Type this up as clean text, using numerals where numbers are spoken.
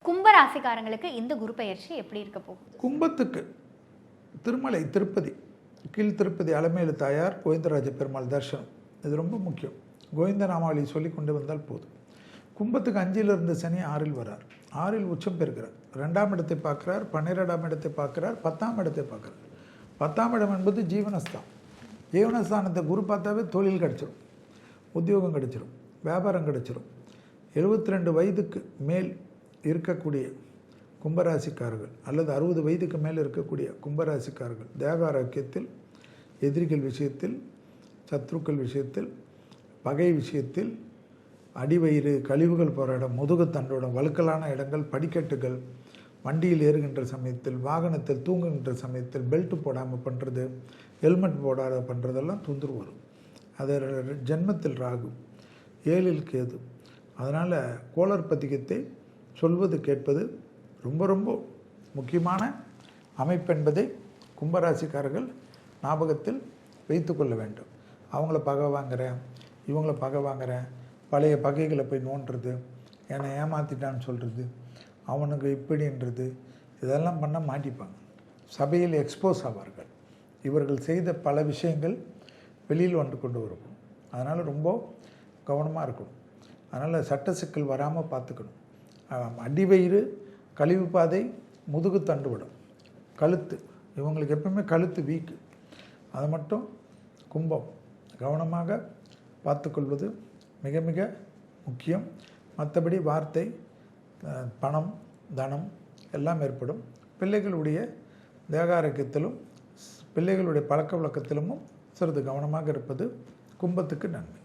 கும்ப ராசிக்காரங்களுக்கு இந்த குரு பெயர்ச்சி எப்படி இருக்க போகுது? கும்பத்துக்கு திருமலை திருப்பதி, கீழ் திருப்பதி அலமேலு தாயார் கோவிந்தராஜ பெருமாள் தரிசனம் இது ரொம்ப முக்கியம். கோவிந்த நாமாவளி சொல்லி கொண்டு வந்தால் போதும். கும்பத்துக்கு 5ல் இருந்த சனி 6ல் வரார், 6ல் உச்சம் பெறுகிறார், 2ஆம் இடத்தை பார்க்குறார், 12ஆம் இடத்தை பார்க்குறார், 10ஆம் இடத்தை பார்க்குறார். 10ஆம் இடம் என்பது ஜீவனஸ்தான். ஜீவனஸ்தானத்தை குரு பார்த்தாவே தொழில் கிடச்சிரும், உத்தியோகம் கிடச்சிரும், வியாபாரம் கிடச்சிரும். 72 வயதுக்கு மேல் இருக்கக்கூடிய கும்பராசிக்காரர்கள் அல்லது 60 வயதுக்கு மேல் இருக்கக்கூடிய கும்பராசிக்காரர்கள் தேக ஆரோக்கியத்தில், எதிரிகள் விஷயத்தில், சத்ருக்கள் விஷயத்தில், பகை விஷயத்தில், அடிவயிறு, கழிவுகள் போகிற இடம், முதுகுத்தண்டோடம், வழுக்கலான இடங்கள், படிக்கட்டுகள், வண்டியில் ஏறுகின்ற சமயத்தில், வாகனத்தில் தூங்குகின்ற சமயத்தில் பெல்ட் போடாமல் பண்ணுறது, ஹெல்மெட் போடாத பண்ணுறதெல்லாம் தொந்தரவு வரும். அது ஜென்மத்தில் ராகு, 7ல் கேது. அதனால் கோளர் பதிகத்தை சொல்வது கேட்பது ரொம்ப ரொம்ப முக்கியமான அமைப்பு என்பதை கும்பராசிக்காரர்கள் ஞாபகத்தில் வைத்து கொள்ள வேண்டும். அவங்கள பகை வாங்குகிறேன், இவங்கள பகை வாங்குகிறேன், பழைய பகைகளை போய் நோண்டுறது, என்னை ஏமாற்றிட்டான்னு சொல்கிறது, அவனுக்கு இப்படின்றது, இதெல்லாம் பண்ண மாட்டிப்பாங்க. சபையில் எக்ஸ்போஸ் ஆவார்கள். இவர்கள் செய்த பல விஷயங்கள் வெளியில் வந்து கொண்டு வரும். அதனால் ரொம்ப கவனமாக இருக்கணும். அதனால் சட்ட சிக்கல் வராமல் பார்த்துக்கணும். அடிவயிறு, கழிவு பாதை, முதுகு தண்டுவிடும், கழுத்து, இவங்களுக்கு எப்பவுமே கழுத்து வீக்கு. அதை மட்டும் கும்பம் கவனமாக பார்த்துக்கொள்வது மிக மிக முக்கியம். மற்றபடி வார்த்தை, பணம், தனம் எல்லாம் ஏற்படும். பிள்ளைகளுடைய தேகாரோக்கியத்திலும் பிள்ளைகளுடைய பழக்க வழக்கத்திலும் சிறிது கவனமாக இருப்பது கும்பத்துக்கு நன்மை.